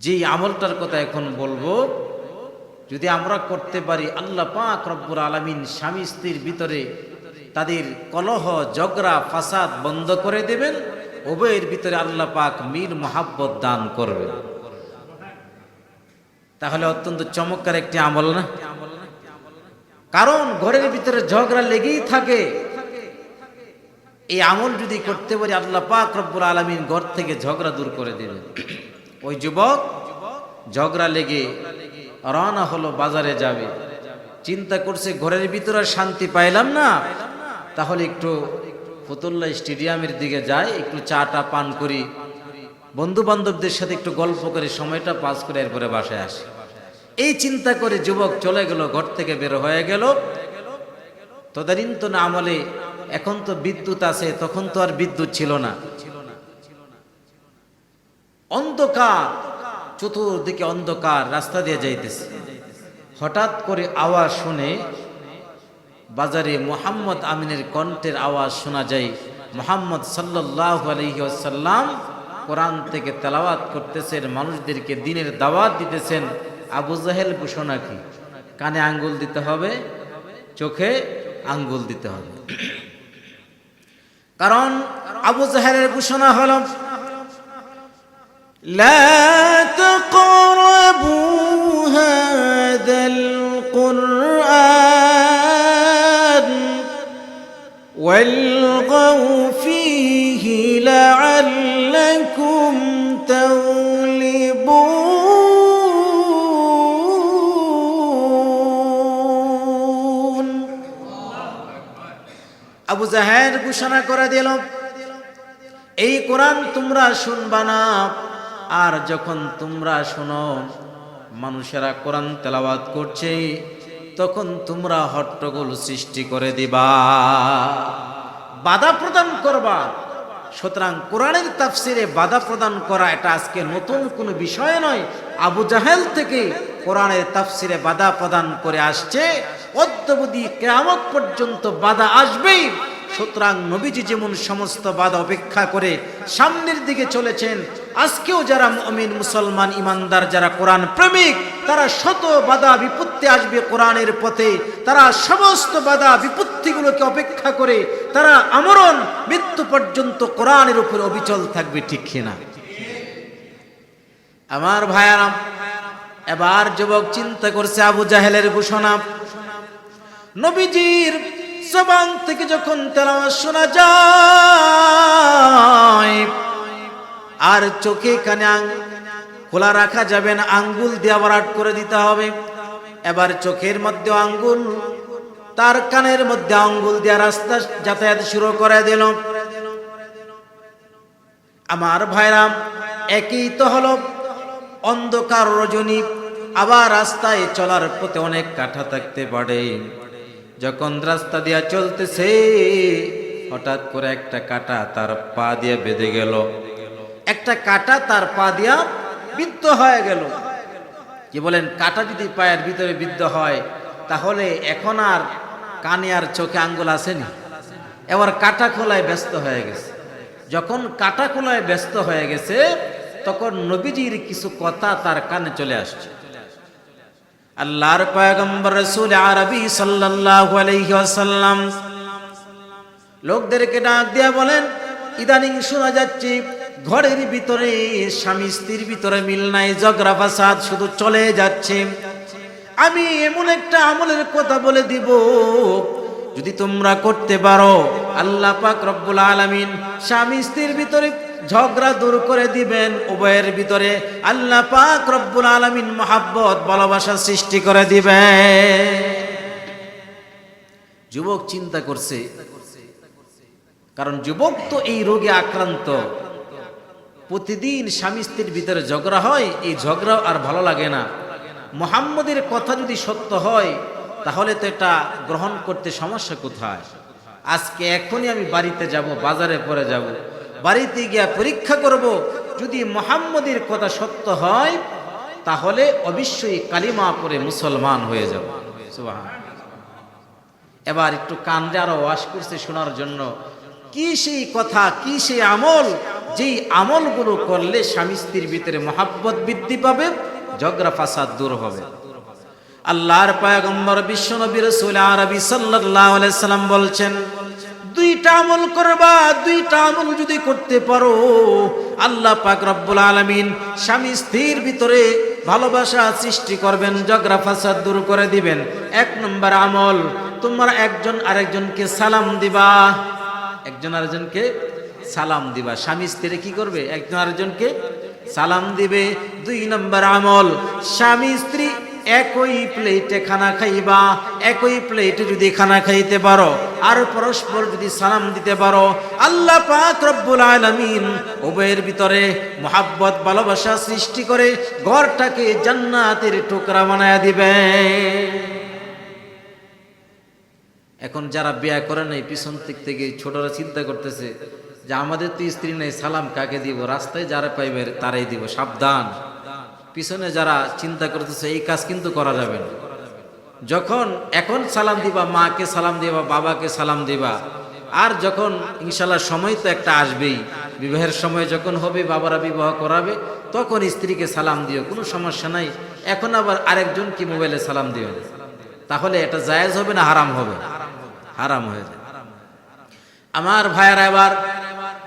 যে আমলটার কথা এখন বলবো, যদি আমরা করতে পারি, আল্লাহ পাক রব্বুল আলামিন স্বামী স্ত্রীর ভিতরে তাদের কলহ ঝগড়া ফাসাদ বন্ধ করে দেবেন, উভয়ের ভিতরে আল্লাহ পাক মিল মোহাব্বত দান করবেন। তাহলে অত্যন্ত চমৎকার একটি আমল না? কারণ ঘরের ভিতরে ঝগড়া লেগেই থাকে। এই আমল যদি করতে পারি, আল্লাহ পাক রব্বুল আলামিন ঘর থেকে ঝগড়া দূর করে দেবেন। ওই যুবক ঝগড়া লেগে রওনা হলো, বাজারে যাবে, চিন্তা করছে ঘরের ভিতরে শান্তি পাইলাম না, তাহলে একটু ফতুল্লাহ স্টেডিয়ামের দিকে যাই, একটু চাটা পান করি, বন্ধু বান্ধবদের সাথে একটু গল্প করে সময়টা পাস করে এরপরে বাসায় আসি। এই চিন্তা করে যুবক চলে গেল, ঘর থেকে বের হয়ে গেল। তদানীন্তন আমলে, এখন তো বিদ্যুৎ আছে, তখন তো আর বিদ্যুৎ ছিল না, অন্ধকার, চতুর্দিকে অন্ধকার, রাস্তা দিয়ে যাইতেছে। হঠাৎ করে আওয়াজ শুনে বাজারে মুহাম্মদ আমিনের কণ্ঠের আওয়াজ শোনা যায়। মুহাম্মদ সাল্লাল্লাহু আলাইহি ওয়াসাল্লাম কোরআন থেকে তেলাওয়াত করতেছেন, মানুষদেরকে দ্বীনের দাওয়াত দিতেছেন। আবু জাহেল ঘোষণা কি? কানে আঙ্গুল দিতে হবে, চোখে আঙ্গুল দিতে হবে। কারণ আবু জাহেলের ঘোষণা হলো, লা তাকরাবু হাযাল কুরআন ওয়ালগাউ ফীহি লাআল্লাকুম তাগলিবুন। আবু জাহেল ঘোষণা করে দিল, এই কোরআন তোমরা শুনবা না, আর যখন তোমরা শোনো মানুষেরা কোরআন তেলাওয়াত করছে, তখন তোমরা হট্টগোল সৃষ্টি করে দিবা, বাধা প্রদান করবা। সুতরাং কোরআনের তাফসিরে বাধা প্রদান করা এটা আজকে নতুন কোনো বিষয় নয়। আবু জাহেল থেকে কোরআনের তাফসিরে বাধা প্রদান করে আসছে, অদ্যাবধি কিয়ামত পর্যন্ত বাধা আসবেই। সুতরাং নবীজি যেমন সমস্ত বাধা উপেক্ষা করে সামনের দিকে চলেছেন, আজকেও যারা মুমিন মুসলমান ইমানদার, যারা কোরআন প্রেমিক, তারা শত বাধা বিপত্তি আসবে কোরআনের পথে, তারা সমস্ত বাধা বিপত্তিগুলোকে অপেক্ষা করে তারা আমরণ মৃত্যু পর্যন্ত কোরআনের উপর অবিচল থাকবে। ঠিক কিনা আমার ভাইয়ারা? এবার যুবক চিন্তা করছে, আবু জাহেলের ঘোষণা, নবীজির জবান থেকে যখন তেলাওয়াত শোনা যায়, আর চোখে কানে খোলা রাখা যাবে না, আঙ্গুল দিয়ে আবার আট করে দিতে হবে। এবার চোখের মধ্যে আঙ্গুল, তার কানের মধ্যে আঙ্গুল দিয়ে রাস্তা যাতায়াত শুরু করে দিল। আমার ভাইরা, একই তো হলো অন্ধকার রজনী, আবার রাস্তায় চলার পথে অনেক কাঁটা থাকতে পারে। যখন রাস্তা দিয়া চলতেছে, হঠাৎ করে একটা কাঁটা তার পা দিয়ে বেঁধে গেল, একটা কাঁটা তার পা দিয়া বিদ্ধ হয়ে গেল। কি বলেন? কাঁটা যদি পায়ের ভিতরে বিদ্ধ হয়, তাহলে এখন আর কানে আর চোখে আঙ্গুল আসেনি, এবার কাঁটা খোলায় ব্যস্ত হয়ে গেছে। যখন কাঁটা খোলায় ব্যস্ত হয়ে গেছে, তখন নবীজির কিছু কথা তার কানে চলে আসছে। আল্লাহর পয়গম্বর রাসূল আরবি সাল্লাল্লাহু আলাইহি ওয়াসাল্লাম লোকদেরকে ডাক দিয়া বলেন, ইদানিং শোনা যাচ্ছে ঘরের ভিতরে স্বামী স্ত্রীর ভিতরে মিল নাই, ঝগড়া ফাসাদ শুধু চলে যাচ্ছে। আমি এমন একটা আমলের কথা বলে দিব, যদি তোমরা করতে পারো, আল্লাহ পাক রব্বুল আলামিন স্বামী স্ত্রীর ভিতরে ঝগড়া দূর করে দিবেন, উভয়ের ভিতরে আল্লাহ পাক রব্বুল আলামিন মহাব্বত ভালোবাসা সৃষ্টি করে দিবেন। যুবক চিন্তা করছে, কারণ যুবক তো এই রোগে আক্রান্ত, প্রতিদিন স্বামী স্ত্রীর ভিতরে ঝগড়া হয়, এই ঝগড়া আর ভালো লাগে না। মুহাম্মদের কথা যদি সত্য হয়, তাহলে তো এটা গ্রহণ করতে সমস্যা কোথায়? আজকে এখনই আমি বাড়িতে যাব, বাজারে পরে যাব, বাড়িতে গিয়া পরীক্ষা করব, যদি মুহাম্মদের কথা সত্য হয়, তাহলে অবশ্যই কালিমা পড়ে মুসলমান হয়ে যাব। সুবহানাল্লাহ। এবার একটু কান দিয়ে আরো ওয়াজ করছে শোনার জন্য, কি সেই কথা, কি সেই আমল যেই আমলগুলো করলে স্বামী স্ত্রীর ভিতরে মহাব্বত বৃদ্ধি পাবে, ঝগড়া ফাসাদ দূর হবে। আল্লাহর পয়গম্বর বিশ্বনবী রাসূল আরবি সাল্লাল্লাহু আলাইহি সাল্লাম বলছেন, দুইটা আমল করবা, দুইটা আমল যদি করতে পারো আল্লাহ পাক রব্বুল আলামিন স্বামী স্ত্রীর ভিতরে ভালোবাসা সৃষ্টি করবেন, ঝগড়া ফাসাদ দূর করে দিবেন। এক নম্বর আমল, তোমরা একজন আরেকজনকে সালাম দিবা, একজন আরেকজনকে সালাম দিবা। স্বামী স্ত্রী কি করবে? একজন আরেকজনকে সালাম দিবে। দুই নম্বর আমল, স্বামী স্ত্রী একই প্লেটে খানা খাইবা, একই প্লেটে যদি খানা খাইতে পারো আর পরস্পর যদি সালাম দিতে পারো, আল্লাহ পাক রব্বুল আলামিন উভয়ের ভিতরে মহাব্বত ভালোবাসা সৃষ্টি করে ঘরটাকে জান্নাতের টুকরা বানায়া দিবে। এখন যারা বিয়ে করে নাই পিছন দিক থেকে ছোটরা চিন্তা করতেছে যে আমাদের তো স্ত্রী নেই, সালাম কাকে দিব? রাস্তায় যারা পাইবে তারাই দিব। সাবধান, পিছনে যারা চিন্তা করতেছে এই কাজ কিন্তু করা যাবে না। যখন এখন সালাম দিবা, মাকে সালাম দিবা, বাবাকে সালাম দিবা, আর যখন ইনশাল্লাহ সময় তো একটা আসবেই, বিবাহের সময় যখন হবে, বাবারা বিবাহ করাবে, তখন স্ত্রীকে সালাম দিও, কোনো সমস্যা নাই। এখন আবার আরেকজন কি মোবাইলে সালাম দিও, তাহলে এটা জায়েজ হবে না হারাম হবে? হারাম হয়ে যায়। আমার ভাইয়ারা, এবার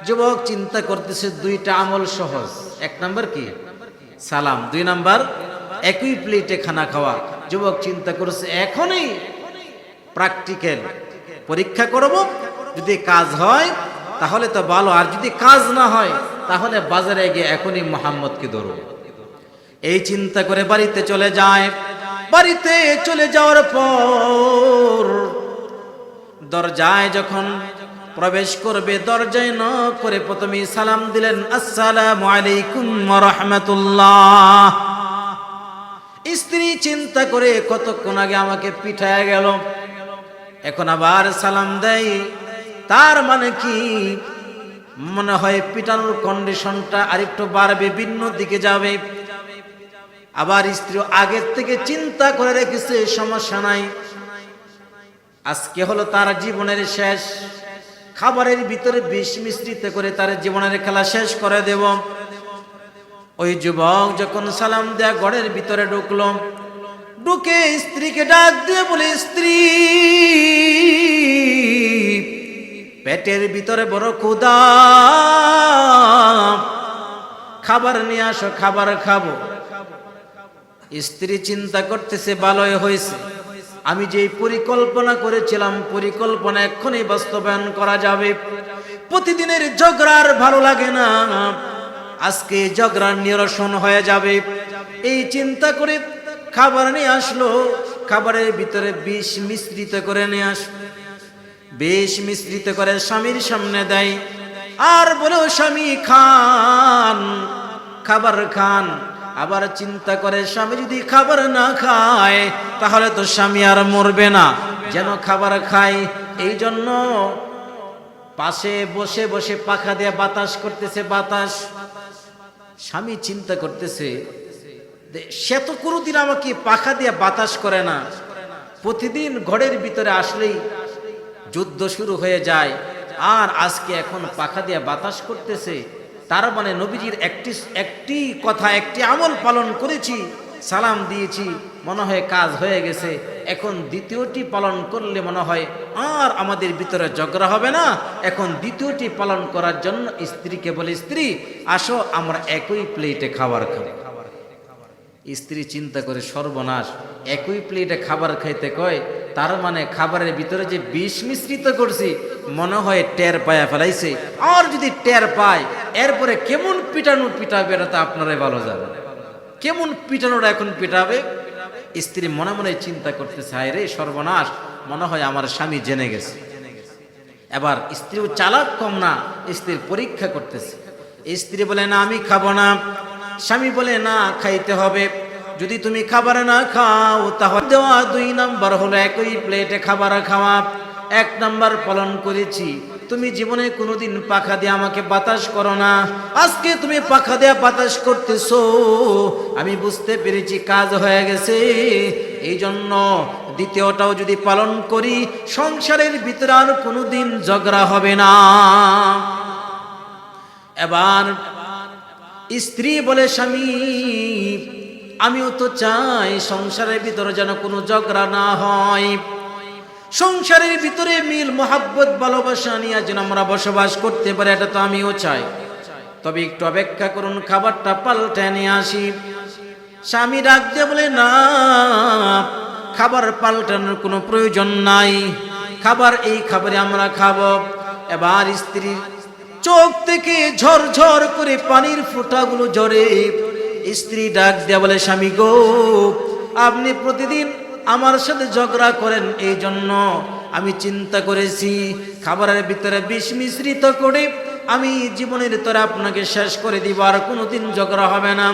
যুবক চিন্তা করতেছে দুইটা আমল সহজ। এক নাম্বার কি? সালাম। দুই নাম্বার একই প্লেটে খানা খাওয়া। যুবক চিন্তা করছে এখনই প্র্যাকটিক্যাল পরীক্ষা করব, যদি কাজ হয় তাহলে তো ভালো, আর যদি কাজ না হয় তাহলে বাজারে গিয়ে এখনই মোহাম্মদকে ধরব। এই চিন্তা করে বাড়িতে চলে যায়। বাড়িতে চলে যাওয়ার পর দরজায় যখন প্রবেশ করবে, দরজায় নক করে প্রথমেই সালাম দিলেন, আসসালামু আলাইকুম ওয়া রাহমাতুল্লাহ। স্ত্রী চিন্তা করে কতক্ষণ আগে আমাকে পিঠায় গেল, এখন আবার সালাম দেয়, তার মানে কি? মনে হয় পিটানোর কন্ডিশনটা আরেকটু বাড়বে, ভিন্ন দিকে যাবে। আবার স্ত্রী আগের থেকে চিন্তা করে রেখেছে, সমস্যা নাই, আজকে হলো তার জীবনের শেষ, খাবারের ভিতরে বিষ মিশ্রিত করে তার জীবনের খেলা শেষ করে দেব। ওই যুবক যখন সালাম দেয়া ঘরের ভিতরে ঢুকলো, ঢুকে স্ত্রীকে ডাক দিয়ে বলে, স্ত্রী, পেটের ভিতরে বড় ক্ষুধা, খাবার নিয়ে আসো, খাবার খাবো। স্ত্রী চিন্তা করতেছে, ভালোই হয়েছে, আমি যে পরিকল্পনা করেছিলাম পরিকল্পনা এক্ষুনি বাস্তবায়ন করা যাবে। প্রতিদিনের ঝগড়ার ভালো লাগে না, আজকে ঝগড়ার নিরসন হয়ে যাবে। এই চিন্তা করে খাবার নিয়ে আসলো, খাবারের ভিতরে বিষ মিশ্রিত করে নিয়ে আসলো, বিষ মিশ্রিত করে স্বামীর সামনে দেয়, আর বলো, স্বামী খান, খাবার খান। আবার চিন্তা করে স্বামী যদি খাবার না খায় তাহলে তো স্বামী আর মরবে না, যেন খাবার খায়। এই জন্য পাশে বসে বসে পাখা দিয়ে বাতাস করতেছে, বাতাস। স্বামী চিন্তা করতেছে, সে তো কোনোদিন আমাকে পাখা দিয়ে বাতাস করে না, প্রতিদিন ঘরের ভিতরে আসলেই যুদ্ধ শুরু হয়ে যায়, আর আজকে এখন পাখা দিয়ে বাতাস করতেছে। তার মানে নবীজির একটি কথা, একটি আমল পালন করেছি, সালাম দিয়েছি, মনে হয় কাজ হয়ে গেছে। এখন দ্বিতীয়টি পালন করলে মনে হয় আর আমাদের ভিতরে ঝগড়া হবে না। এখন দ্বিতীয়টি পালন করার জন্য স্ত্রীকে বলে, স্ত্রী আসো আমরা একই প্লেটে খাবার খাবো। স্ত্রী চিন্তা করে, সর্বনাশ, একই প্লেটে খাবার খাইতে কয়, তার মানে খাবারের ভিতরে যে বিষ মিশ্রিত করছি মনে হয় টের পায়া ফেলাইছে। আর যদি টের পায় এরপরে কেমন পিটানো পিটাবে এটা তো আপনারাই ভালো জানেন, কেমন পিটানোটা এখন পিটাবে। স্ত্রী মনে মনে চিন্তা করতেছে, হায় রে সর্বনাশ, মনে হয় আমার স্বামী জেনে গেছে। এবার স্ত্রীও চালাক কম না, স্ত্রীর পরীক্ষা করতেছে। স্ত্রী বলে, না আমি খাবো না। স্বামী বলে, না খাইতে হবে, যদি তুমি খাবার না খাও তাহলে দেওয়া। দুই নাম্বার হলো একই প্লেটে খাবার খাওয়া। এক নাম্বার পালন করেছি, তুমি জীবনে কোনোদিন পাখা দিয়ে আমাকে বাতাস করো না, আজকে তুমি পাখা দিয়ে বাতাস করতেছো, আমি বুঝতে পেরেছি কাজ হয়ে গেছে। এই জন্য দ্বিতীয়টাও যদি পালন করি সংসারের ভিতরে আর কোনোদিন ঝগড়া হবে না। এবার স্ত্রী বলে, স্বামী আমিও তো চাই সংসারের ভিতরে যেন কোনো ঝগড়া না হয়, সংসারের ভিতরে মিল মোহাব্বত ভালোবাসা নিয়ে যেন আমরা বসবাস করতে পারি, এটা তো আমিও চাই। তবে একটু অপেক্ষা করুন, খাবারটা পাল্টে নিয়ে আসি। স্বামী ডাক দিয়ে বলে, না, খাবার পাল্টানোর কোনো প্রয়োজন নাই, খাবার এই খাবারে আমরা খাবো। এবার স্ত্রীর চোখ থেকে ঝরঝর করে পানির ফোঁটাগুলো ঝরে। স্ত্রী ডাক দিয়ে বলে, স্বামী গো, আপনি প্রতিদিন আমার সাথে ঝগড়া করেন, এই জন্য আমি চিন্তা করেছি খাবারের ভিতরে বিষ মিশ্রিত করে আমি জীবনের তরে আপনাকে শেষ করে দিব, আর কোনোদিন ঝগড়া হবে না,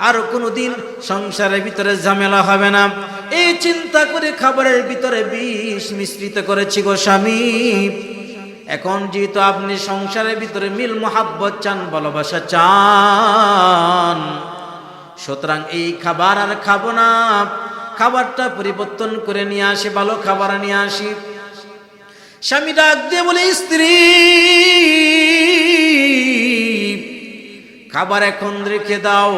আর কোনোদিন সংসারের ভিতরে ঝামেলা হবে না। এই চিন্তা করে খাবারের ভিতরে বিষ মিশ্রিত করেছি গো স্বামী। এখন যেহেতু আপনি সংসারের ভিতরে মিল মোহাব্বত চান, ভালোবাসা চান, সুতরাং এই খাবার আর খাবো না, খাবারটা পরিবর্তন করে নিয়ে আসি, ভালো খাবার নিয়ে আসি। স্বামী ডাক দিয়ে বলে, স্ত্রী খাবার এখন রেখে দাও,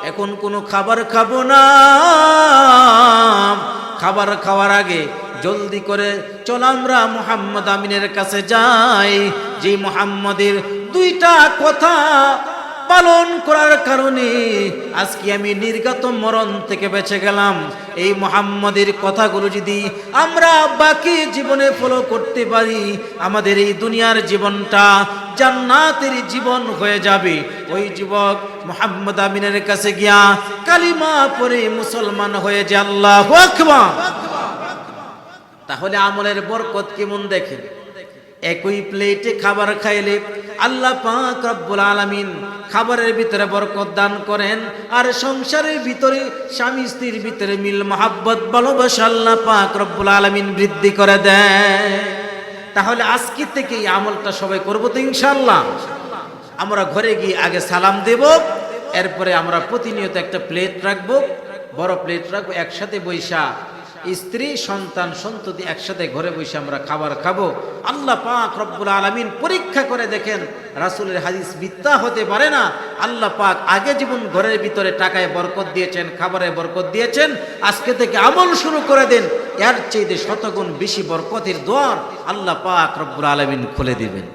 এখন কোনো খাবার খাবো না, খাবার খাওয়ার আগে জলদি করে চল আমরা মুহাম্মদ আমিনের কাছে যাই, যে মুহাম্মদের দুইটা কথা পালন করার কারণে আজকে আমি নির্গত মরণ থেকে বেঁচে গেলাম। এই মুহাম্মদের কথাগুলো যদি আমরা বাকি জীবনে ফলো করতে পারি, আমাদের এই দুনিয়ার জীবনটা জান্নাতের জীবন হয়ে যাবে। ওই যুবক মুহাম্মদ আমিনের কাছে গিয়া কালিমা পড়ে মুসলমান হয়ে যে আল্লাহু আকবার। তাহলে আমলের বরকত কেমন দেখেন। একই প্লেটে খাবার খাইলে আল্লাহ পাক রব্বুল আলামিন খাবারের ভিতরে বরকত দান করেন, আর সংসারের ভিতরে স্বামী স্ত্রীর ভিতরে মিল মোহাব্বত ভালোবাসা আল্লাহ পাক রব্বুল আলামিন বৃদ্ধি করে দেয়। তাহলে আজকে থেকে এই আমলটা সবাই করবো তো ইনশাআল্লাহ। আমরা ঘরে গিয়ে আগে সালাম দেব, এরপরে আমরা প্রতিনিয়ত একটা প্লেট রাখবো, বড় প্লেট রাখবো, একসাথে বৈশা স্ত্রী সন্তান সন্ততি একসাথে ঘরে বসে আমরা খাবার খাবো। আল্লাহ পাক রব্বুল আলামিন পরীক্ষা করে দেখেন, রাসূলের হাদিস মিথ্যা হতে পারে না। আল্লাহ পাক আগে জীবন ঘরের ভিতরে টাকায় বরকত দিয়েছেন, খাবারে বরকত দিয়েছেন, আজকে থেকে আমল শুরু করে দেন, এর চেয়ে শতগুণ বেশি বরকতের দ্বার আল্লাহ পাক রব্বুল আলামিন খুলে দিবেন।